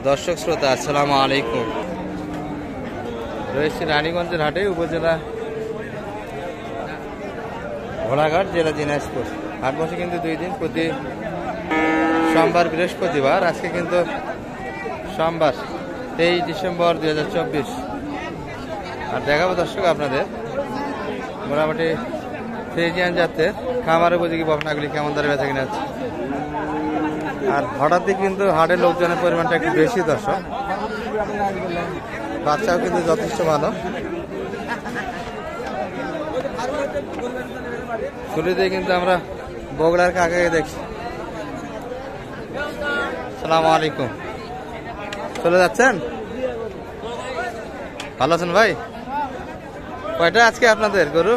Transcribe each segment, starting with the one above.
দর্শক শ্রোতা আসসালামু আলাইকুম। রয়েছে রানীগঞ্জের হাটে, উপজেলা ঘোড়াঘাট, জেলা দিনাজপুর। হাট বসে কিন্তু 2 দিন, প্রতি সোমবার বৃহস্পতিবার। আজকে কিন্তু সোমবার 23 ডিসেম্বর 2024। আর দেখাবো দর্শক আপনাদের মোটামুটি ফ্রিজিয়ান জাতের খামার উপযোগী বকনাগুলি কেমন দরে বেচা কিনা আছে। আর হঠাৎই কিন্তু হাটের লোকজনের পরিমাণটা একটু বেশি দর্শক, বাচ্চাও কিন্তু যথেষ্ট ভালো। শুরুতে কিন্তু আমরা বগুড়ার কাকাকে দেখছি। সালাম আলাইকুম, চলে যাচ্ছেন? ভালো আছেন ভাই? কয়টা আজকে আপনাদের গরু?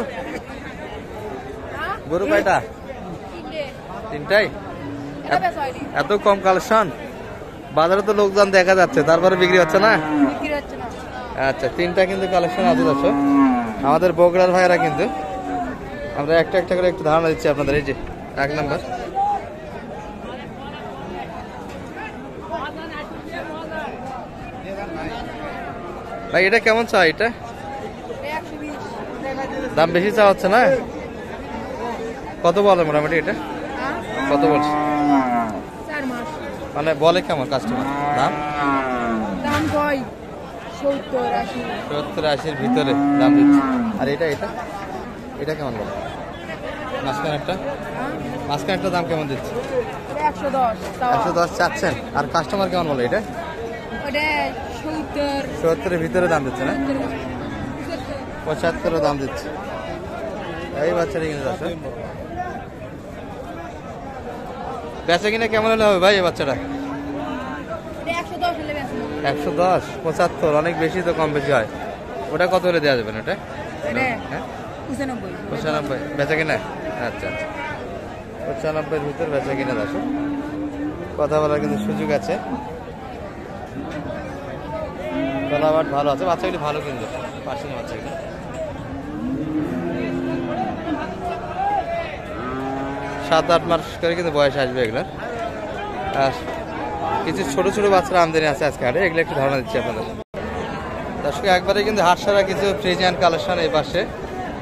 গরু কয়টা? 3টাই? এত কম কালেকশন? বাজারে তো লোকজন দেখা যাচ্ছে, তারপরে বিক্রি হচ্ছে না? আচ্ছা, 3টা কিন্তু কালেকশন আছে দর্শক আমাদের বগুড়ার ভাইয়েরা। কিন্তু আমরা একটা একটা করে একটু ধারণা দিচ্ছি আপনাদের। এই যে 1 নাম্বার, ভাই এটা কেমন চাই? এটা দাম বেশি চাওয়া হচ্ছে না? কত বলে মোটামুটি এটা? কত বলছে? মানে বলে কেমন কাস্টমার? দাম 70-80-র ভিতরে দাম দিচ্ছে। আর এটা এটা এটা কেমন বলে? মাঝখানেরটা দাম কেমন দিচ্ছে? 110 চাচ্ছেন। আর কাস্টমার কেমন বলে? এটা 70-এর ভিতরে দাম দিচ্ছে না? 75 দাম দিচ্ছে। এই বাচ্চাটা কিনে যাচ্ছে। বেচা কিনা কেমন হলে হবে ভাই এই বাচ্চাটা? 110, 75 অনেক বেশি তো, কম বেশি হয়। ওটা কত হলে দেওয়া যাবে না? এটা 95 বেচা কিনা? আচ্ছা আচ্ছা, 95-এর ভিতর বেচা কিনা যাচ্ছে। কথা বলার কিন্তু সুযোগ আছে। তলাবাট ভালো আছে, বাচ্চাগুলি ভালো কিন্তু পার্সেন্ট বাচ্চাগুলি। সাত আট মাস করে কিন্তু বয়স আসবে এগুলোর। আর কিছু ছোট ছোট বাচ্চারা আমদানি আছে আজকে হাটে, এগুলো একটু ধারণা দিচ্ছি আপনাদের। দর্শক একবারে কিন্তু হাট সারা কিছু ফ্রিজিয়ান কালেকশন এই পাশে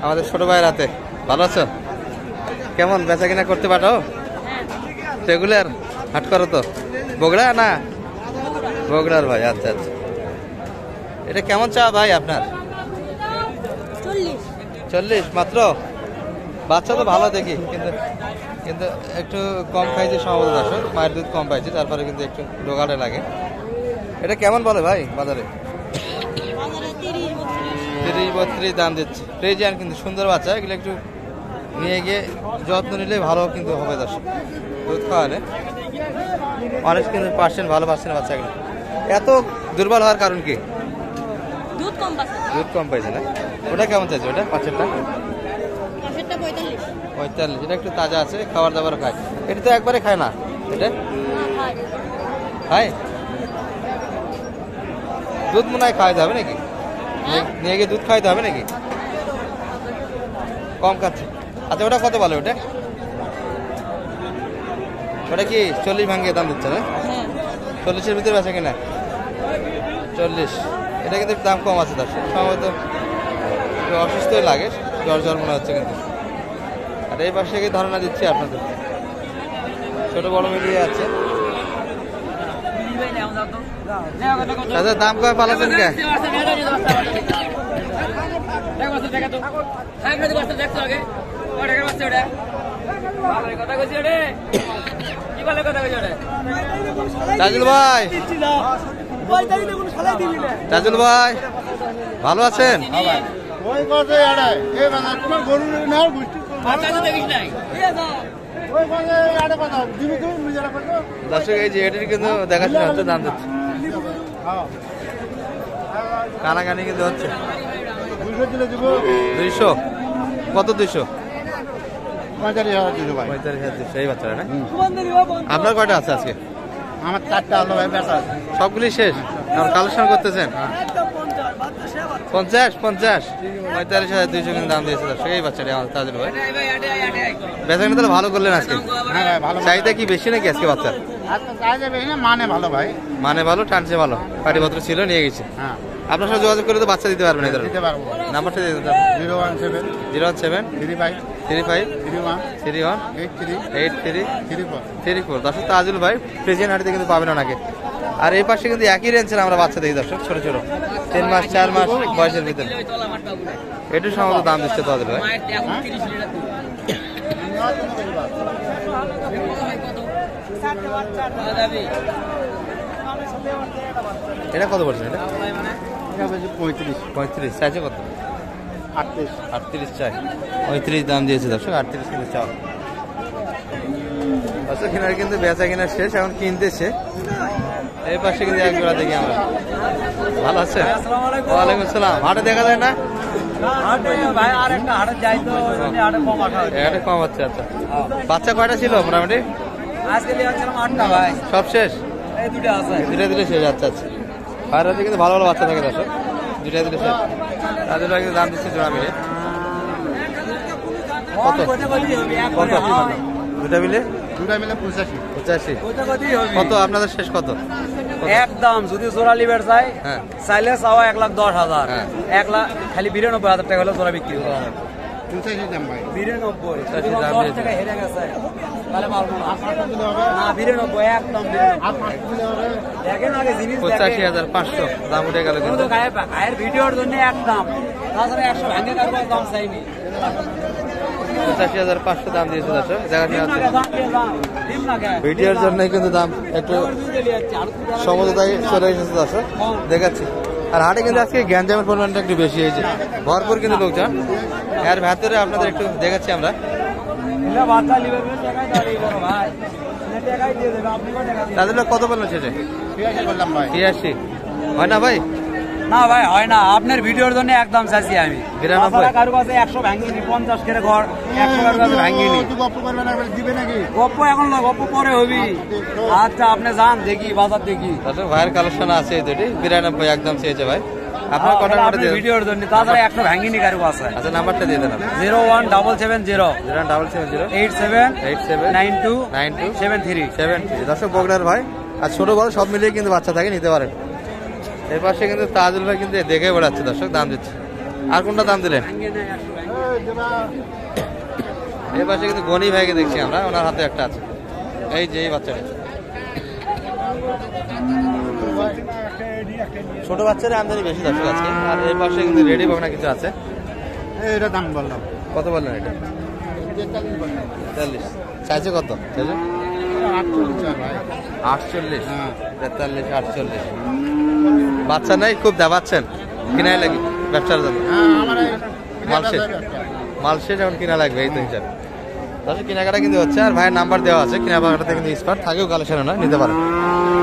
আমাদের ছোট ভাইয়ের হাতে। ভালো আছো? কেমন বেচা কিনা করতে পারো? রেগুলার হাট করো তো? বগুড়া না? বগুড়ার ভাই, আচ্ছা আচ্ছা। এটা কেমন চা ভাই আপনার? 40 মাত্র? বাচ্চা তো ভালো দেখি, কিন্তু কিন্তু একটু কম খাইছে সম্ভবত দর্শক, মায়ের দুধ কম পাইছে, তারপরে কিন্তু একটু ডোগালে লাগে। এটা কেমন বলে ভাই বাজারে? 30-32 দাম দিচ্ছে। ফ্রিজিয়ান কিন্তু সুন্দর বাচ্চা, এগুলো একটু নিয়ে গিয়ে যত্ন নিলে ভালো কিন্তু হবে দর্শক। দুধ খাওয়ালে অনেক কিন্তু পার্সেন্ট ভালো পার্সেন্ট বাচ্চা। এগুলো এত দুর্বল হওয়ার কারণ কি? দুধ কম পাইছে না? ওটা কেমন চাইছে? ওটা পাঁচেরটা 45। এটা একটু তাজা আছে, খাবার দাবার খায়। এটা তো একবারে খায় না? এটা খায়? দুধ মনে হয় খাওয়াইতে হবে নাকি? নিয়ে গিয়ে দুধ খাওয়াইতে হবে নাকি? কম খাচ্ছে। আচ্ছা, ওটা কত বলে? ওটা ওটা কি 40 ভাঙিয়ে দাম দিচ্ছে না? 40-এর ভিতরে বেচা কিনা 40। এটা কিন্তু দাম কম আছে তার সম্ভবত, একটু অসুস্থই লাগে, জ্বর জ্বর মনে হচ্ছে কিন্তু। আর এই পাশে গিয়ে ধারণা দিচ্ছি আপনাদের, ছোট বড় মিলিয়ে আছে। আচ্ছা, দাম কয় পালাচ্ছেন কে? তাজুল ভাই, তাজুল ভাই ভালো আছেন? দর্শক এই যে এটির কিন্তু দেখাশোনা হচ্ছে, দাম দিচ্ছে, কানাকানি কিন্তু হচ্ছে। 200 কত? 200 45,000 এই বাচ্চারা না? আপনার কয়টা আছে আজকে? আমার 4টা আলো ভাই বেচা আছে। সবগুলি শেষ? কালেকশন করতেছেন? 45,200 কিন্তু দাম দিয়েছে দর্শক এই বাচ্চাটা আমাদের তাজুল ভাই। বেচা কিনা তাহলে ভালো করলেন আজকে? হ্যাঁ ভাই ভালো। চাহিদা কি বেশি নাকি আজকে বাচ্চার? আজকে চাই যাবে না মানে ভালো ভাই। মানে ভালো, টানছে ভালো, পাটিপত্র ছিল নিয়ে গেছে। হ্যাঁ আপনার সাথে যোগাযোগ করে তো বাচ্চা দিতে পারবেন এই ধরনের। দিতে পারবো। নাম্বারটা দিয়ে দিন। 017 017 35 35 31 31 83 83 34। 34। দর্শক তাজুল ভাই প্রেজেন্ট হাটিতে কিন্তু পাবেন ওনাকে। আর এই পাশে কিন্তু একই রেঞ্জের আমরা বাচ্চা দেখি দর্শক, ছোট ছোট 3 মাস 4 মাস বয়সের ভিতরে। একটু সম্ভবত দাম দিচ্ছে তাজুল ভাই। এটা কত বলছেন? এটা এটা বলছি 35 35 চাইছে কত? 38 38 চাই, 35 দাম দিয়েছে দর্শক, 38 কিন্তু চাও। দর্শক কেনার কিন্তু বেচা কেনার শেষ, এখন কিনতেছে। এই পাশে কিন্তু এক জোড়া দেখি আমরা। ভালো আছে? ওয়ালাইকুম আসসালাম। হাটে দেখা যায় না? এটা কম হচ্ছে। আচ্ছা, বাচ্চা কয়টা ছিল মোটামুটি? সব শেষ? দুটা দিলে শেষ। আচ্ছা আচ্ছা, বাইরে হাতে কিন্তু ভালো ভালো বাচ্চা থাকে দর্শক, দুটা দিলে শেষ। তাদের কিন্তু দাম দিচ্ছে জোড়া মিলে কত? কত দুটা মিলে? 85। কত আপনাদের শেষ কত? একদম যদি জোড়া লিবের চাই, হ্যাঁ চাইলে চাওয়া 1,10,000, হ্যাঁ। 1 লাখ খালি 92,000 টাকা হলে জোড়া বিক্রি করা হবে। 85 দাম ভাই। 92 85 দাম 10 দিয়েছে। টাকা হেরে গেছে, তাহলে পারবো না। না 92 একদম 92। দেখেন আগে জিনিস দেখেন। 85,500 দাম উঠে গেল কোনো কিন্তু। তো গায়ের ভিডিওর জন্য একদম, তাছাড়া 100 ভাঙে কারবার দাম চাইনি। 85,500 দাম দিয়েছে দর্শক, দেখা দিন যাচ্ছে। না দাম দিয়ে দাম দিন না গায়ে ভিডিওর জন্যই কিন্তু দাম একটু সমঝোতায় চলে এসেছে দর্শক, দেখাচ্ছি। আর হাটে কিন্তু আজকে গ্যাঞ্জামের পরিমাণটা একটু বেশি হয়েছে, ভরপুর কিন্তু লোকজন। এর ভেতরে আপনাদের একটু দেখাচ্ছি আমরা। বাচ্চা লিবের টাকাই দাঁড়িয়ে বড় ভাই, টাকাই দিয়ে দেবে আপনি, কত টাকা তাদের লোক কত বললেন সেটা? 83 বললাম ভাই। 83 হয় না ভাই? না ভাই হয় না, আপনার ভিডিওর জন্য একদম চাইছি আমি। 92 কারো কাছে 100 ভাঙিনি, 50 করে ঘর 100 কারো কাছে ভাঙিনি। একটু গপ্প করবেন না, দিবে নাকি? গপ্প এখন না, গপ্প পরে হবি। আচ্ছা আপনি যান, দেখি বাজার দেখি। দর্শক ভাইয়ের কালেকশন আছে এই দুটি। 92 একদম চেয়েছে ভাই। আপনার কটা করে আপনার দিয়ে? ভিডিওর জন্য, তাছাড়া 100 ভাঙিনি কারো কাছে। আচ্ছা, নাম্বারটা দিয়ে দেন আপনি। 01770 077 87 87 92 92 73। 70। দর্শক বগড়ার ভাই, আর ছোট বড় সব মিলিয়ে কিন্তু বাচ্চা থাকে, নিতে পারেন। এই পাশে কিন্তু তাজুল ভাই কিন্তু দেখে বেড়াচ্ছে দর্শক, দাম দিচ্ছে। আর কোনটা দাম দিলেন? এই পাশে কিন্তু গনি ভাইকে দেখছি আমরা, ওনার হাতে একটা আছে, এই যে এই বাচ্চাটা। ছোট বাচ্চারা আমদানি বেশি দর্শক আজকে। আর এই পাশে কিন্তু রেডি পাবনা কিছু আছে। এটা দাম বললাম। কত বললেন এটা? 43 চাইছে কত? 48 ভাই। 48 হ্যাঁ। 43 48। বাচ্চা নাই, খুব দাবাচ্ছেন, কিনাই লাগে ব্যবসার জন্য। হ্যাঁ আমার মাল শেষ, মাল শেষ, এখন কিনা লাগবে এই তো হিসাব। তাহলে কেনাকাটা কিন্তু হচ্ছে। আর ভাইয়ের নাম্বার দেওয়া আছে, কেনাকাটাতে কিন্তু স্পার্ট থাকেও, কালেকশন না নিতে পারেন।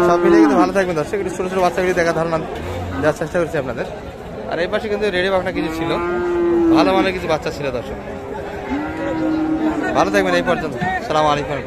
সব মিলিয়ে কিন্তু ভালো থাকবেন দর্শক। একটু ছোটো ছোটো বাচ্চাগুলি দেখা ধারণা দেওয়ার চেষ্টা করছি আপনাদের। আর এই পাশে কিন্তু রেডি বাপনা কিছু ছিল, ভালো মানের কিছু বাচ্চা ছিল দর্শক। ভালো থাকবেন এই পর্যন্ত। সালাম আলাইকুম।